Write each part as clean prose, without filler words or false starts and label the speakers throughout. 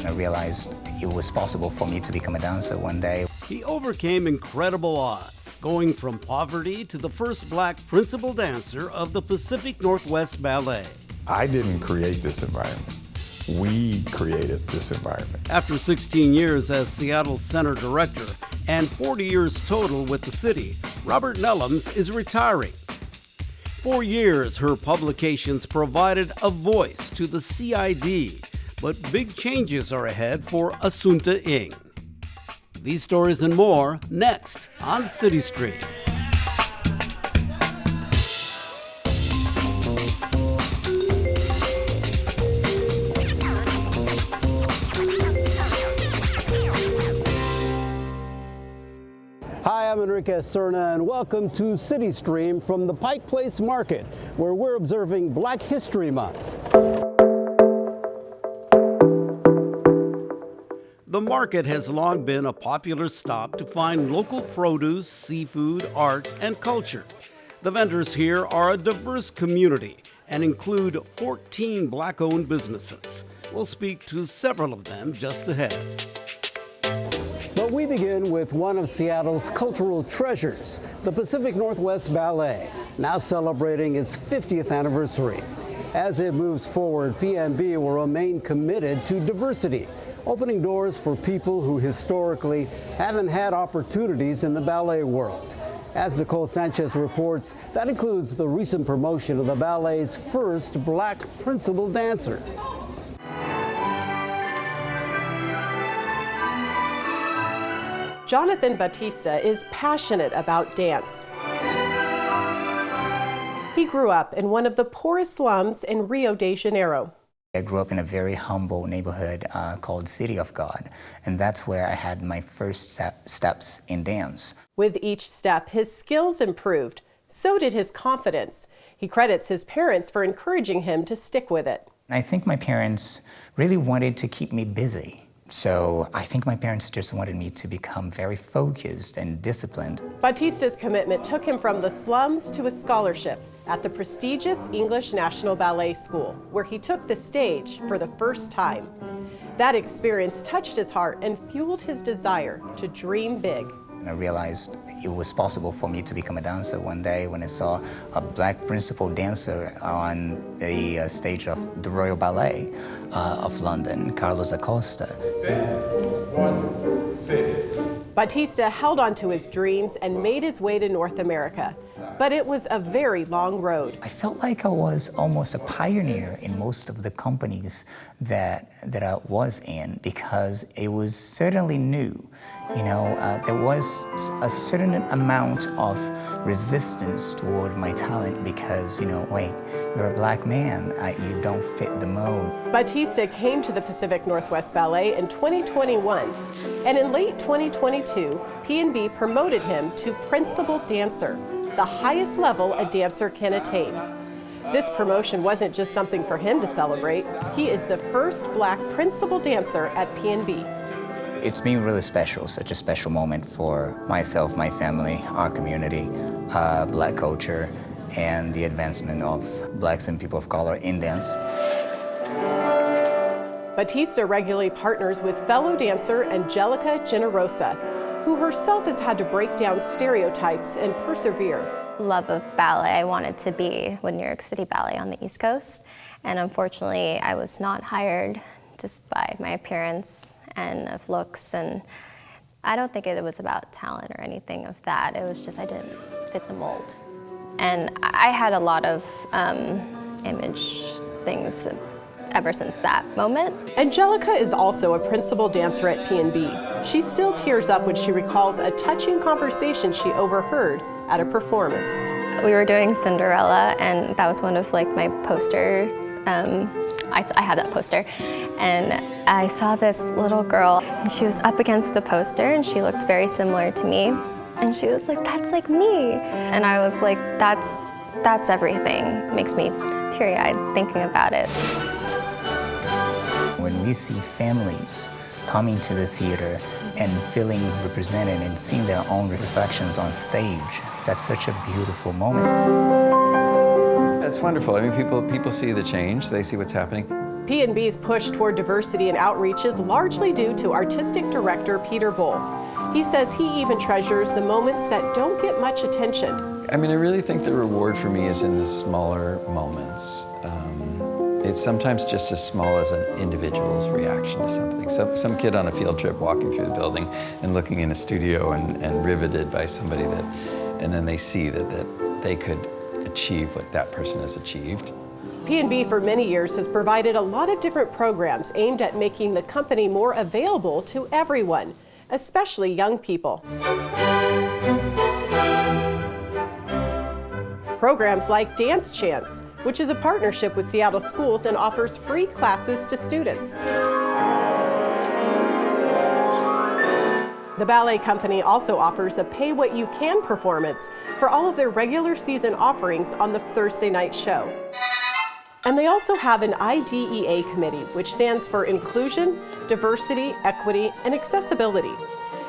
Speaker 1: And I realized it was possible for me to become a dancer one day.
Speaker 2: He overcame incredible odds, going from poverty to the first black principal dancer of the Pacific Northwest Ballet.
Speaker 3: I didn't create this environment. We created this environment.
Speaker 2: After 16 years as Seattle Center Director and 40 years total with the city, Robert Nellams is retiring. For years, her publications provided a voice to the CID, but big changes are ahead for Assunta Inc. These stories and more next on CityStream. Hi, I'm Enrique Cerna, and welcome to CityStream from the Pike Place Market, where we're observing Black History Month. The market has long been a popular stop to find local produce, seafood, art, and culture. The vendors here are a diverse community and include 14 Black-owned businesses. We'll speak to several of them just ahead. But we begin with one of Seattle's cultural treasures, the Pacific Northwest Ballet, now celebrating its 50th anniversary. As it moves forward, PNB will remain committed to diversity, opening doors for people who historically haven't had opportunities in the ballet world. As Nicole Sanchez reports, that includes the recent promotion of the ballet's first Black principal dancer.
Speaker 4: Jonathan Batista is passionate about dance. He grew up in one of the poorest slums in Rio de Janeiro.
Speaker 1: I grew up in a very humble neighborhood called City of God, and that's where I had my first steps in dance.
Speaker 4: With each step, his skills improved. So did his confidence. He credits his parents for encouraging him to stick with it.
Speaker 1: I think my parents really wanted to keep me busy. So I think my parents just wanted me to become very focused and disciplined.
Speaker 4: Batista's commitment took him from the slums to a scholarship at the prestigious English National Ballet School, where he took the stage for the first time. That experience touched his heart and fueled his desire to dream big.
Speaker 1: I realized it was possible for me to become a dancer one day when I saw a Black principal dancer on the stage of the Royal Ballet of London, Carlos Acosta.
Speaker 4: Batista held on to his dreams and made his way to North America, but it was a very long road.
Speaker 1: I felt like I was almost a pioneer in most of the companies that I was in because it was certainly new. You know, there was a certain amount of resistance toward my talent because, you know, wait, you're a Black man, you don't fit the mold.
Speaker 4: Batista came to the Pacific Northwest Ballet in 2021, and in late 2022, PNB promoted him to principal dancer, the highest level a dancer can attain. This promotion wasn't just something for him to celebrate. He is the first Black principal dancer at PNB.
Speaker 1: It's been really special, such a special moment for myself, my family, our community, Black culture, and the advancement of Blacks and people of color in dance.
Speaker 4: Batista regularly partners with fellow dancer Angelica Generosa, who herself has had to break down stereotypes and persevere.
Speaker 5: Love of ballet. I wanted to be with New York City Ballet on the East Coast, and unfortunately I was not hired just by my appearance and of looks, and I don't think it was about talent or anything of that. It was just I didn't fit the mold. And I had a lot of image things ever since that moment.
Speaker 4: Angelica is also a principal dancer at PNB. She still tears up when she recalls a touching conversation she overheard at a performance.
Speaker 5: We were doing Cinderella, and that was one of like my poster. I have that poster, and I saw this little girl, and she was up against the poster, and she looked very similar to me, and she was like, "That's like me," and I was like, "That's everything." It makes me teary-eyed thinking about it.
Speaker 1: When we see families coming to the theater and feeling represented and seeing their own reflections on stage, that's such a beautiful moment.
Speaker 6: It's wonderful. I mean, people see the change. They see what's happening.
Speaker 4: P&B's push toward diversity and outreach is largely due to artistic director Peter Bull. He says he even treasures the moments that don't get much attention.
Speaker 6: I mean, I really think the reward for me is in the smaller moments. It's sometimes just as small as an individual's reaction to something. Some kid on a field trip walking through the building and looking in a studio and riveted by somebody and then they see that they could achieve what that person has achieved.
Speaker 4: P&B for many years has provided a lot of different programs aimed at making the company more available to everyone, especially young people. Programs like Dance Chance, which is a partnership with Seattle schools and offers free classes to students. The ballet company also offers a Pay What You Can performance for all of their regular season offerings on the Thursday night show. And they also have an IDEA committee, which stands for Inclusion, Diversity, Equity, and Accessibility.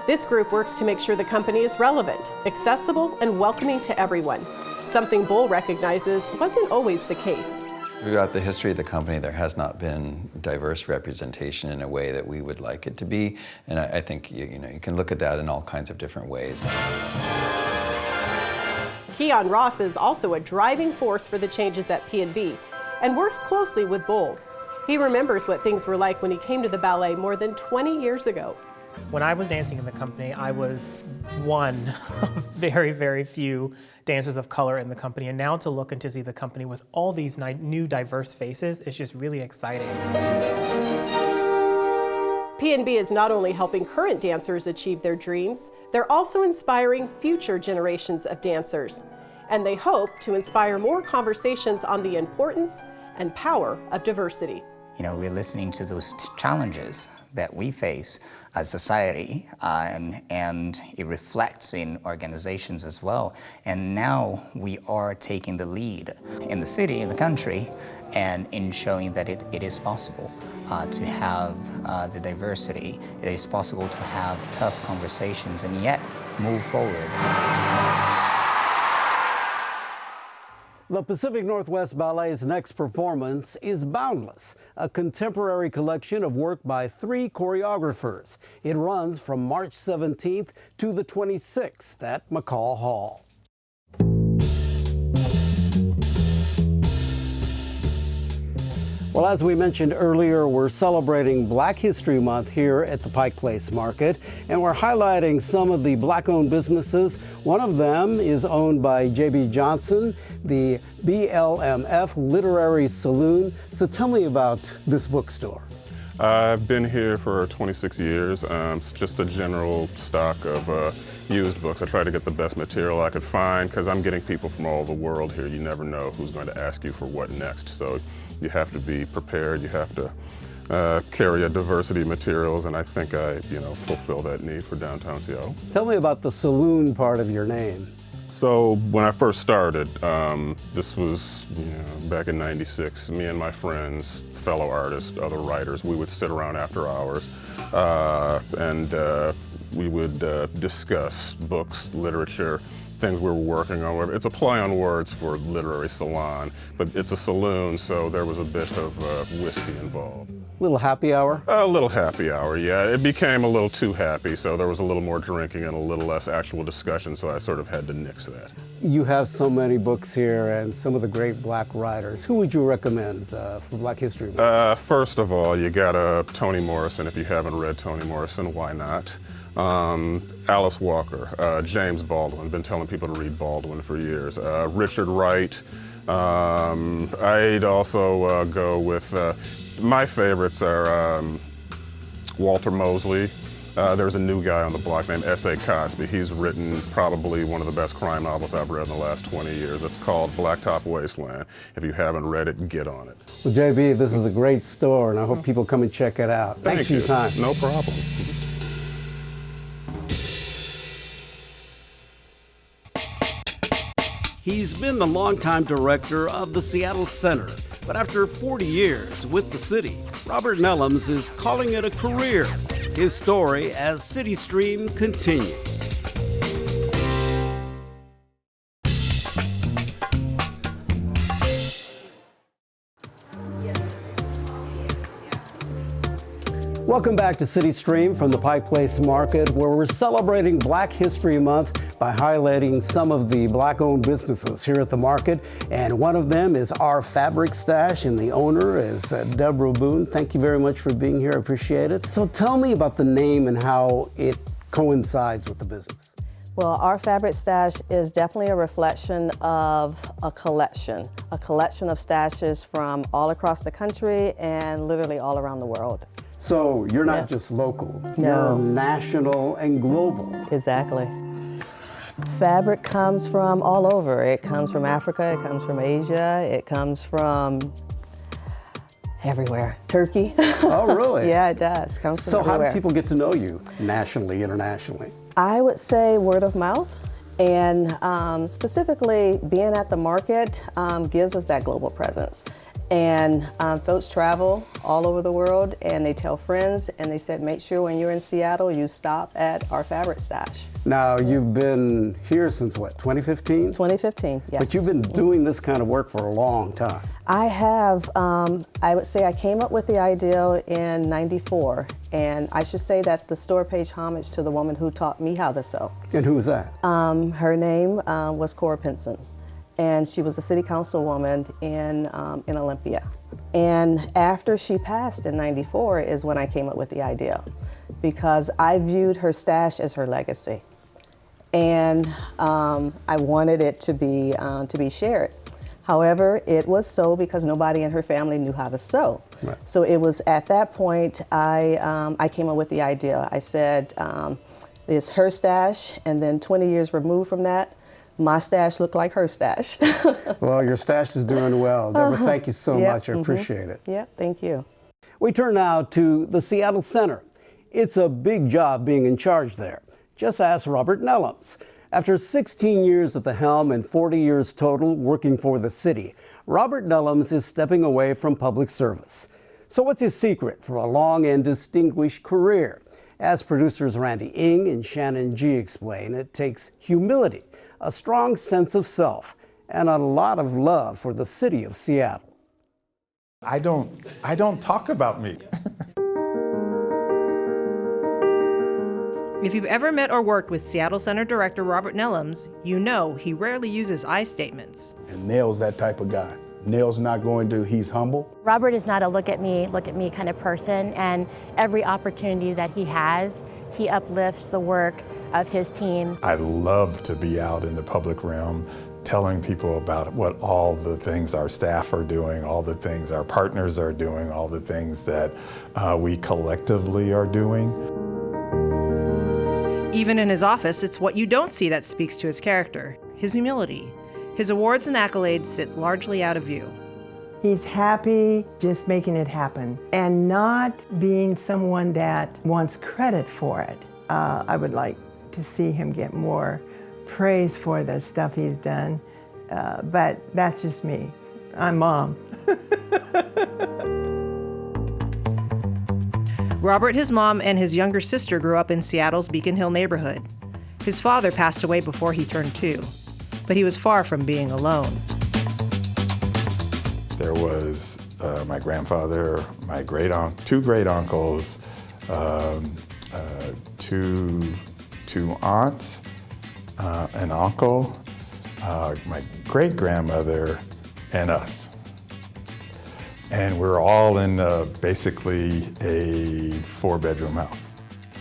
Speaker 4: This group works to make sure the company is relevant, accessible, and welcoming to everyone, something Bull recognizes wasn't always the case.
Speaker 6: Throughout the history of the company, there has not been diverse representation in a way that we would like it to be, and I think you can look at that in all kinds of different ways.
Speaker 4: Keon Ross is also a driving force for the changes at P&B and works closely with Bull. He remembers what things were like when he came to the ballet more than 20 years ago.
Speaker 7: When I was dancing in the company, I was one of very, very few dancers of color in the company. And now to look and to see the company with all these new diverse faces is just really exciting.
Speaker 4: P&B is not only helping current dancers achieve their dreams, they're also inspiring future generations of dancers. And they hope to inspire more conversations on the importance and power of diversity.
Speaker 1: You know, we're listening to those challenges that we face as society, and it reflects in organizations as well. And now we are taking the lead in the city, in the country, and in showing that it is possible to have the diversity. It is possible to have tough conversations and yet move forward.
Speaker 2: The Pacific Northwest Ballet's next performance is Boundless, a contemporary collection of work by 3 choreographers. It runs from March 17th to the 26th at McCall Hall. Well, as we mentioned earlier, we're celebrating Black History Month here at the Pike Place Market, and we're highlighting some of the Black-owned businesses. One of them is owned by J.B. Johnson, the BLMF Literary Saloon. So tell me about this bookstore.
Speaker 8: I've been here for 26 years. It's just a general stock of used books. I try to get the best material I could find because I'm getting people from all over the world here. You never know who's going to ask you for what next. So you have to be prepared. You have to carry a diversity of materials, and I think I, fulfill that need for downtown Seattle.
Speaker 2: Tell me about the saloon part of your name.
Speaker 8: So when I first started, this was back in '96. Me and my friends, fellow artists, other writers, we would sit around after hours, and we would discuss books, literature, things we were working on. It's a play on words for literary salon, but it's a saloon, so there was a bit of whiskey involved.
Speaker 2: Little happy hour?
Speaker 8: A little happy hour, yeah. It became a little too happy, so there was a little more drinking and a little less actual discussion, so I sort of had to nix that.
Speaker 2: You have so many books here and some of the great Black writers. Who would you recommend for Black History Month?
Speaker 8: First of all, you got Toni Morrison. If you haven't read Toni Morrison, why not? Alice Walker, James Baldwin. Been telling people to read Baldwin for years. Richard Wright. I'd also go with, my favorites are Walter Mosley. There's a new guy on the block named S.A. Cosby. He's written probably one of the best crime novels I've read in the last 20 years. It's called Blacktop Wasteland. If you haven't read it, get on it.
Speaker 2: Well, JB, this is a great store, and I hope people come and check it out. Thanks for your time.
Speaker 8: No problem.
Speaker 2: He's been the longtime director of the Seattle Center, but after 40 years with the city, Robert Nellams is calling it a career. His story as CityStream continues. Welcome back to CityStream from the Pike Place Market, where we're celebrating Black History Month by highlighting some of the Black-owned businesses here at the market. And one of them is Our Fabric Stash, and the owner is Deborah Boone. Thank you very much for being here. I appreciate it. So tell me about the name and how it coincides with the business.
Speaker 9: Well, Our Fabric Stash is definitely a reflection of a collection of stashes from all across the country and literally all around the world.
Speaker 2: So you're not just local,
Speaker 9: No.
Speaker 2: You're national and global.
Speaker 9: Exactly. Fabric comes from all over. It comes from Africa, it comes from Asia, it comes from everywhere. Turkey.
Speaker 2: Oh, really?
Speaker 9: Yeah, it does. Comes from
Speaker 2: So
Speaker 9: everywhere.
Speaker 2: how do people get to know you nationally, internationally?
Speaker 9: I would say word of mouth, and specifically being at the market gives us that global presence. And folks travel all over the world and they tell friends and they said, make sure when you're in Seattle, you stop at Our Fabric Stash.
Speaker 2: Now, you've been here since what, 2015?
Speaker 9: 2015, yes.
Speaker 2: But you've been doing this kind of work for a long time.
Speaker 9: I have, I would say I came up with the idea in '94, and I should say that the store pays homage to the woman who taught me how to sew.
Speaker 2: And who was that?
Speaker 9: Her name was Cora Pinson, and she was a city councilwoman in Olympia. And after she passed in '94 is when I came up with the idea, because I viewed her stash as her legacy. And I wanted it to be shared. However, it was sew because nobody in her family knew how to sew.
Speaker 2: Right.
Speaker 9: So it was at that point I came up with the idea. I said, it's her stash, and then 20 years removed from that, my stash looked like her stash.
Speaker 2: Well, your stash is doing well. Deborah, thank you so much. I appreciate it.
Speaker 9: Yeah, thank you.
Speaker 2: We turn now to the Seattle Center. It's a big job being in charge there. Just ask Robert Nellams. After 16 years at the helm and 40 years total working for the city, Robert Nellams is stepping away from public service. So what's his secret for a long and distinguished career? As producers Randy Ng and Shannon G explain, it takes humility, a strong sense of self, and a lot of love for the city of Seattle.
Speaker 3: I don't talk about me.
Speaker 10: If you've ever met or worked with Seattle Center Director Robert Nellams, you know he rarely uses I statements.
Speaker 11: And Nell's that type of guy. Nell's not going to, he's humble.
Speaker 12: Robert is not a look at me kind of person, and every opportunity that he has, he uplifts the work of his team.
Speaker 3: I love to be out in the public realm telling people about what all the things our staff are doing, all the things our partners are doing, all the things that we collectively are doing.
Speaker 10: Even in his office, it's what you don't see that speaks to his character, his humility. His awards and accolades sit largely out of view.
Speaker 13: He's happy just making it happen and not being someone that wants credit for it. I would like to see him get more praise for the stuff he's done, but that's just me. I'm mom.
Speaker 10: Robert, his mom, and his younger sister grew up in Seattle's Beacon Hill neighborhood. His father passed away before he turned 2, but he was far from being alone.
Speaker 3: There was my grandfather, my two great uncles, two aunts, an uncle, my great grandmother, and us. And we're all in basically a 4-bedroom house.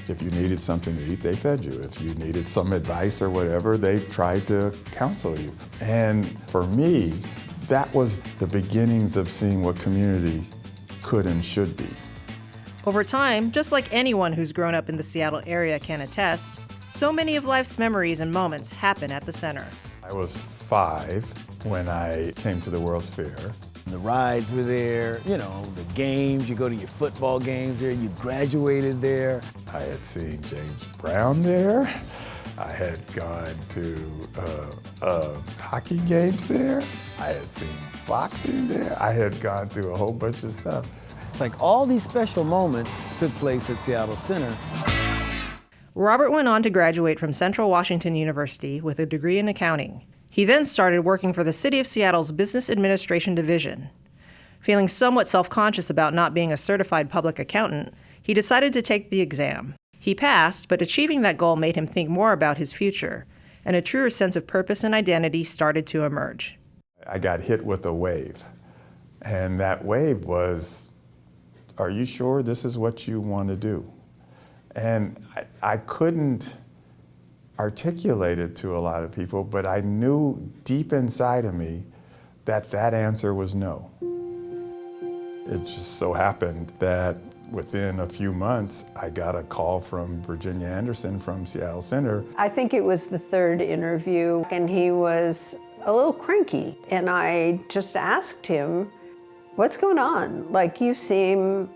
Speaker 3: If you needed something to eat, they fed you. If you needed some advice or whatever, they tried to counsel you. And for me, that was the beginnings of seeing what community could and should be.
Speaker 10: Over time, just like anyone who's grown up in the Seattle area can attest, so many of life's memories and moments happen at the center.
Speaker 3: I was 5 when I came to the World's Fair.
Speaker 11: The rides were there, you know, the games, you go to your football games there, you graduated there.
Speaker 3: I had seen James Brown there. I had gone to hockey games there. I had seen boxing there. I had gone through a whole bunch of stuff.
Speaker 11: It's like all these special moments took place at Seattle Center.
Speaker 10: Robert went on to graduate from Central Washington University with a degree in accounting. He then started working for the City of Seattle's Business Administration Division. Feeling somewhat self-conscious about not being a certified public accountant, He decided to take the exam. He passed, but achieving that goal made him think more about his future, and a truer sense of purpose and identity started to emerge.
Speaker 3: I got hit with a wave, and that wave was, are you sure this is what you want to do? And I couldn't articulate it to a lot of people, but I knew deep inside of me that that answer was no. It just so happened that within a few months, I got a call from Virginia Anderson from Seattle Center.
Speaker 14: I think it was the third interview, and he was a little cranky. And I just asked him, what's going on? Like, you seem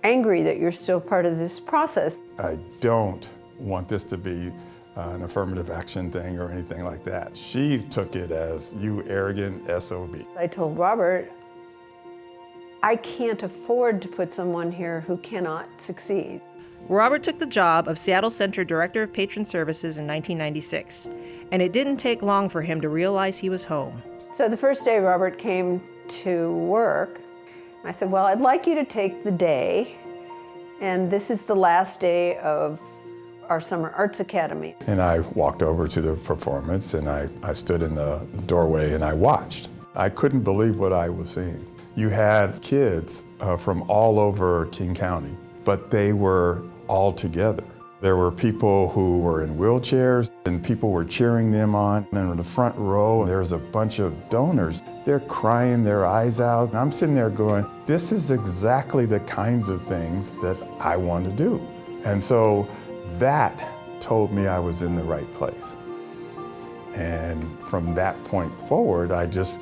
Speaker 14: angry that you're still part of this process.
Speaker 3: I don't want this to be an affirmative action thing or anything like that. She took it as, you arrogant SOB.
Speaker 14: I told Robert, I can't afford to put someone here who cannot succeed.
Speaker 10: Robert took the job of Seattle Center Director of Patron Services in 1996, and it didn't take long for him to realize he was home.
Speaker 14: So the first day Robert came to work, I said, well, I'd like you to take the day, and this is the last day of our Summer Arts Academy.
Speaker 3: And I walked over to the performance, and I stood in the doorway and I watched. I couldn't believe what I was seeing. You had kids from all over King County, but they were all together. There were people who were in wheelchairs, and people were cheering them on. And in the front row, there was a bunch of donors. They're crying their eyes out. And I'm sitting there going, this is exactly the kinds of things that I want to do. And so that told me I was in the right place. And from that point forward, I just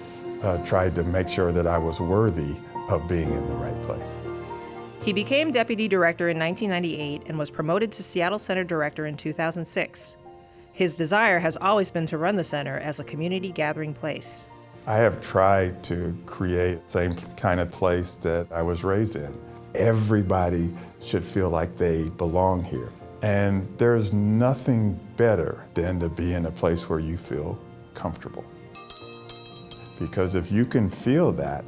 Speaker 3: tried to make sure that I was worthy of being in the right place.
Speaker 10: He became deputy director in 1998 and was promoted to Seattle Center director in 2006. His desire has always been to run the center as a community gathering place.
Speaker 3: I have tried to create the same kind of place that I was raised in. Everybody should feel like they belong here. And there's nothing better than to be in a place where you feel comfortable. Because if you can feel that,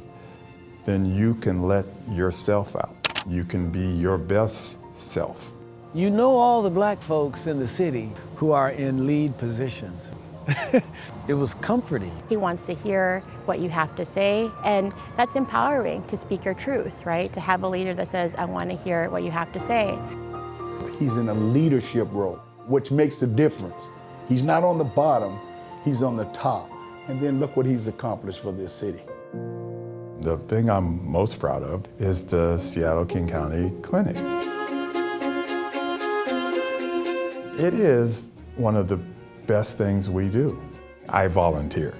Speaker 3: then you can let yourself out. You can be your best self.
Speaker 11: You know all the black folks in the city who are in lead positions. It was comforting.
Speaker 12: He wants to hear what you have to say, and that's empowering to speak your truth, right? To have a leader that says, I want to hear what you have to say.
Speaker 15: He's in a leadership role, which makes a difference. He's not on the bottom, he's on the top. And then look what he's accomplished for this city.
Speaker 3: The thing I'm most proud of is the Seattle King County Clinic. It is one of the best things we do. I volunteered,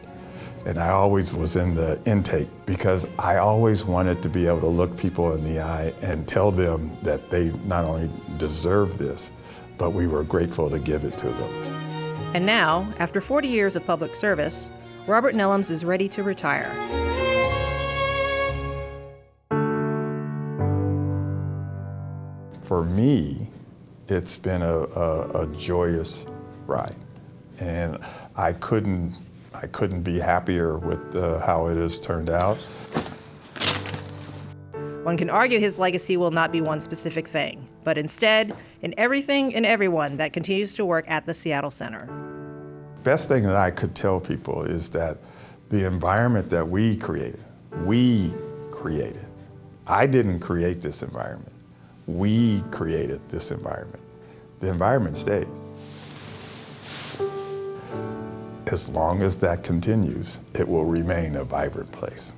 Speaker 3: and I always was in the intake because I always wanted to be able to look people in the eye and tell them that they not only deserve this, but we were grateful to give it to them.
Speaker 10: And now, after 40 years of public service, Robert Nellams is ready to retire.
Speaker 3: For me, it's been a joyous ride, and I couldn't be happier with how it has turned out.
Speaker 10: One can argue his legacy will not be one specific thing, but instead, in everything and everyone that continues to work at the Seattle Center.
Speaker 3: Best thing that I could tell people is that the environment that we created. I didn't create this environment. We created this environment. The environment stays. As long as that continues, it will remain a vibrant place.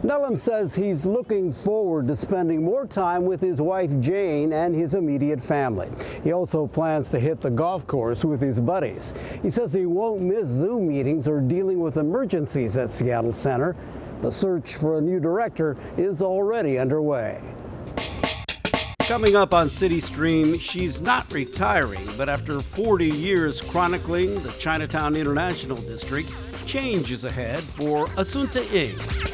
Speaker 16: Nellams says he's looking forward to spending more time with his wife Jane and his immediate family. He also plans to hit the golf course with his buddies. He says he won't miss Zoom meetings or dealing with emergencies at Seattle Center. The search for a new director is already underway.
Speaker 2: Coming up on CityStream, she's not retiring, but after 40 years chronicling the Chinatown-International District, change is ahead for Assunta Inc.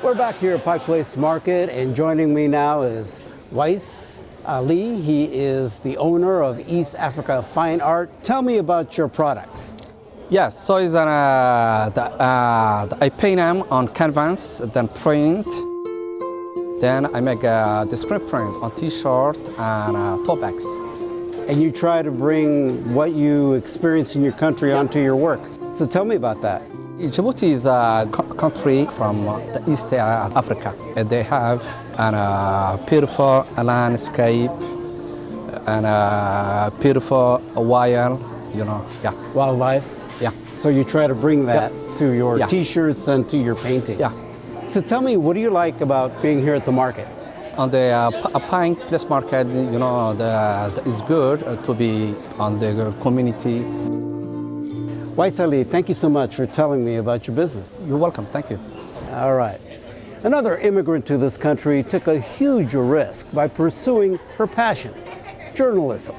Speaker 16: We're back here at Pike Place Market, and joining me now is Weiss Ali. He is the owner of East Africa Fine Art. Tell me about your products.
Speaker 17: Yes, so it's I paint them on canvas, then print. Then I make the screen print on T-shirt and tote bags.
Speaker 16: And you try to bring what you experience in your country onto your work. So tell me about that.
Speaker 17: Djibouti is a country from the East Africa. They have a beautiful landscape and a beautiful wild,
Speaker 16: wildlife.
Speaker 17: Yeah.
Speaker 16: So you try to bring that to your T-shirts and to your paintings.
Speaker 17: Yeah.
Speaker 16: So tell me, what do you like about being here at the market?
Speaker 17: On the Pike Place Market, it's good to be on the community.
Speaker 16: Weiss Ali, thank you so much for telling me about your business.
Speaker 17: You're welcome, thank you.
Speaker 16: All right. Another immigrant to this country took a huge risk by pursuing her passion, journalism.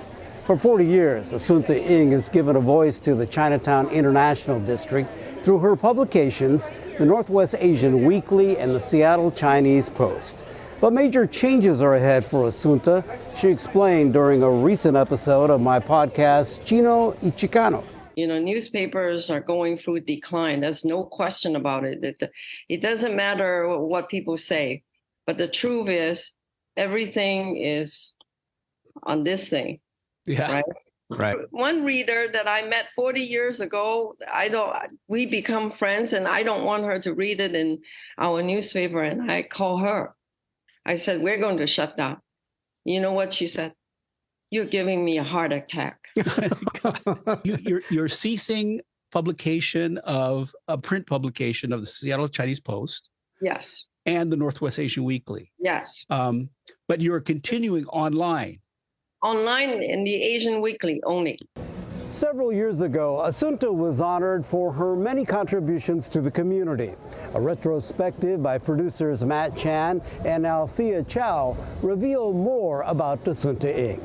Speaker 16: For 40 years, Assunta Ng has given a voice to the Chinatown-International District through her publications, the Northwest Asian Weekly and the Seattle Chinese Post. But major changes are ahead for Assunta, she explained during a recent episode of my podcast, Chino y Chicano.
Speaker 18: Newspapers are going through decline. There's no question about it. It doesn't matter what people say. But the truth is, everything is on this thing.
Speaker 2: Yeah. Right.
Speaker 18: One reader that I met 40 years ago, we become friends, and I don't want her to read it in our newspaper. And I call her. I said, we're going to shut down. You know what she said? You're giving me a heart attack.
Speaker 2: You're ceasing publication of a print publication of the Seattle Chinese Post.
Speaker 18: Yes.
Speaker 2: And the Northwest Asian Weekly.
Speaker 18: Yes.
Speaker 2: But you're continuing online.
Speaker 18: Online in the Asian Weekly only.
Speaker 16: Several years ago, Assunta was honored for her many contributions to the community. A retrospective by producers Matt Chan and Althea Chow reveal more about Assunta Ng.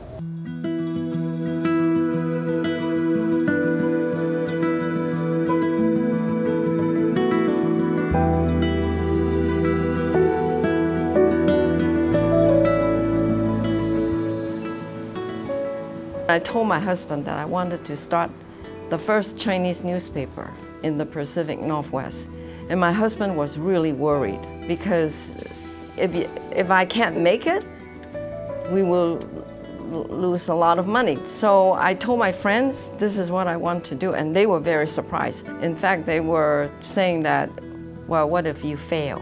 Speaker 18: I told my husband that I wanted to start the first Chinese newspaper in the Pacific Northwest. And my husband was really worried because if I can't make it, we will lose a lot of money. So I told my friends, this is what I want to do, and they were very surprised. In fact, they were saying that, well, what if you fail?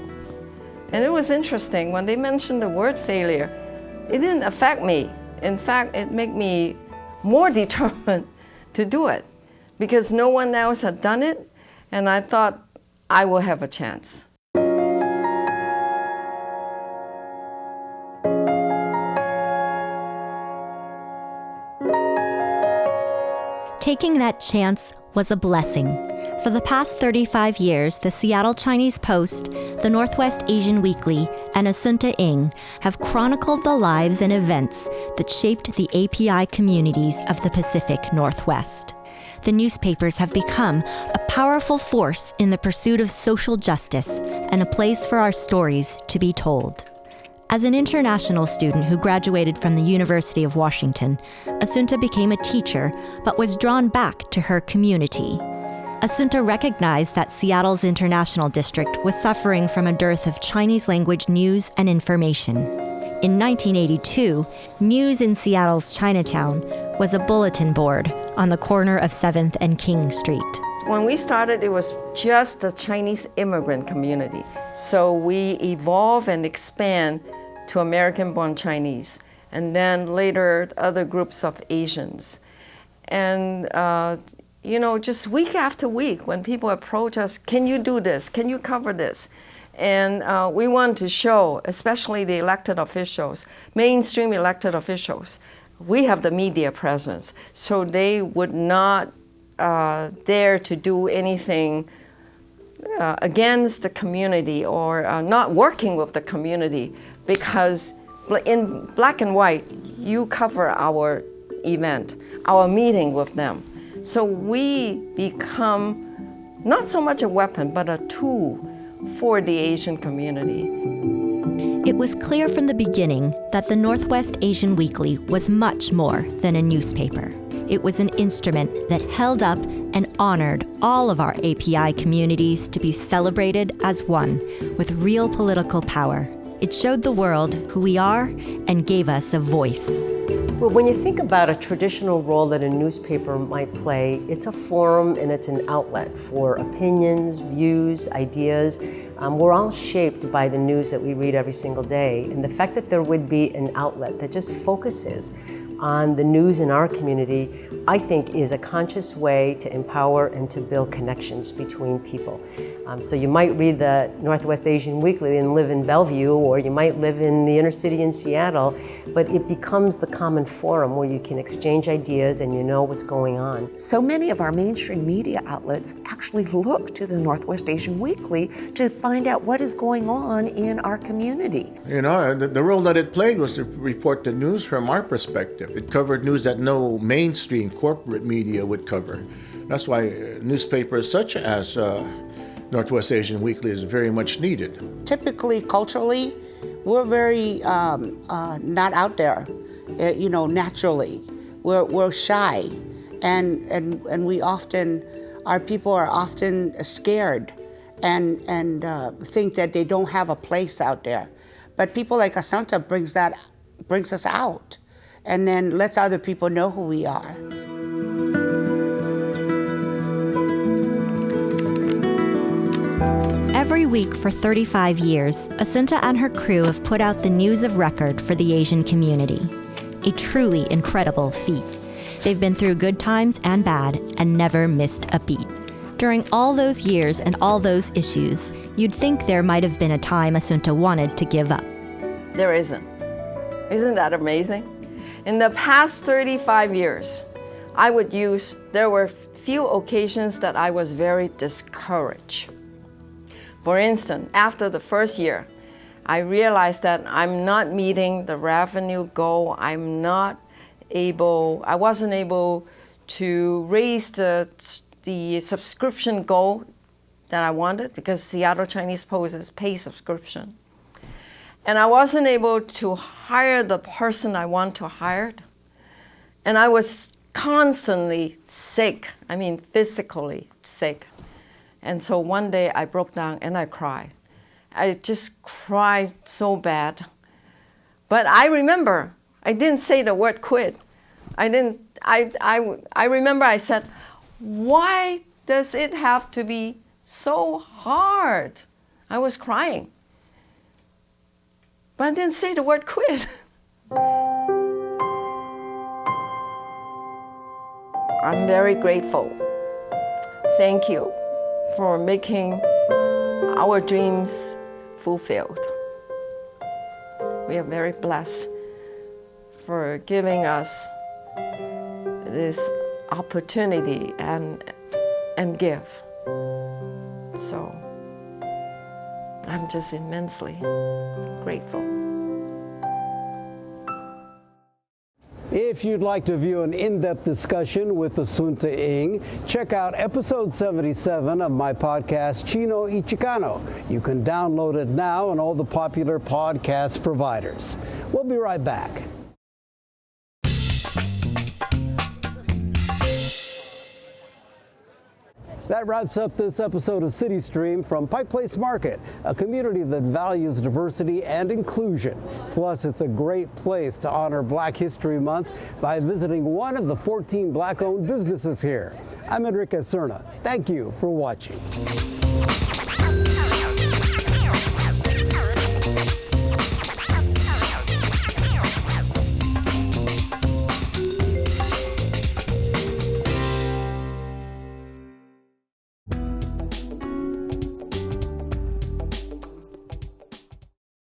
Speaker 18: And it was interesting, when they mentioned the word failure, it didn't affect me. In fact, it made me more determined to do it because no one else had done it, and I thought I will have a chance.
Speaker 19: Taking that chance was a blessing. For the past 35 years, the Seattle Chinese Post, the Northwest Asian Weekly, and Assunta Ng have chronicled the lives and events that shaped the API communities of the Pacific Northwest. The newspapers have become a powerful force in the pursuit of social justice and a place for our stories to be told. As an international student who graduated from the University of Washington, Assunta became a teacher, but was drawn back to her community. Assunta recognized that Seattle's International District was suffering from a dearth of Chinese language news and information. In 1982, News in Seattle's Chinatown was a bulletin board on the corner of 7th and King Street.
Speaker 18: When we started, it was just the Chinese immigrant community. So we evolve and expand to American-born Chinese, and then later other groups of Asians. And just week after week, when people approach us, can you do this? Can you cover this? And we want to show, especially the elected officials, mainstream elected officials, we have the media presence, so they would not dare to do anything against the community or not working with the community, because in black and white, you cover our event, our meeting with them. So we become not so much a weapon, but a tool for the Asian community.
Speaker 19: It was clear from the beginning that the Northwest Asian Weekly was much more than a newspaper. It was an instrument that held up and honored all of our API communities to be celebrated as one with real political power. It showed the world who we are and gave us a voice.
Speaker 20: Well, when you think about a traditional role that a newspaper might play, it's a forum and it's an outlet for opinions, views, ideas. We're all shaped by the news that we read every single day. And the fact that there would be an outlet that just focuses on the news in our community, I think is a conscious way to empower and to build connections between people. So you might read the Northwest Asian Weekly and live in Bellevue, or you might live in the inner city in Seattle, but it becomes the common forum where you can exchange ideas and you know what's going on.
Speaker 21: So many of our mainstream media outlets actually look to the Northwest Asian Weekly to find out what is going on in our community.
Speaker 22: You know, the role that it played was to report the news from our perspective. It covered news that no mainstream corporate media would cover. That's why newspapers such as Northwest Asian Weekly is very much needed.
Speaker 23: Typically, culturally, we're very not out there, naturally. We're shy, and we often, our people are often scared and think that they don't have a place out there. But people like Assunta brings us out, and then lets other people know who we are.
Speaker 19: Every week for 35 years, Assunta and her crew have put out the news of record for the Asian community. A truly incredible feat. They've been through good times and bad and never missed a beat. During all those years and all those issues, you'd think there might have been a time Assunta wanted to give up.
Speaker 18: There isn't. Isn't that amazing? In the past 35 years, there were few occasions that I was very discouraged. For instance, after the first year, I realized that I'm not meeting the revenue goal. I wasn't able to raise the subscription goal that I wanted, because Seattle Chinese Post is paid subscription. And I wasn't able to hire the person I want to hire. And I was constantly sick, physically sick. And so one day I broke down and I cried. I just cried so bad. But I remember, I didn't say the word quit. I remember I said, why does it have to be so hard? I was crying. But I didn't say the word quit. I'm very grateful. Thank you for making our dreams fulfilled. We are very blessed for giving us this opportunity and give. So I'm just immensely grateful.
Speaker 16: If you'd like to view an in-depth discussion with Assunta Ng, check out episode 77 of my podcast, Chino y Chicano. You can download it now on all the popular podcast providers. We'll be right back. That wraps up this episode of CityStream from Pike Place Market, a community that values diversity and inclusion. Plus, it's a great place to honor Black History Month by visiting one of the 14 Black-owned businesses here. I'm Enrique Cerna. Thank you for watching.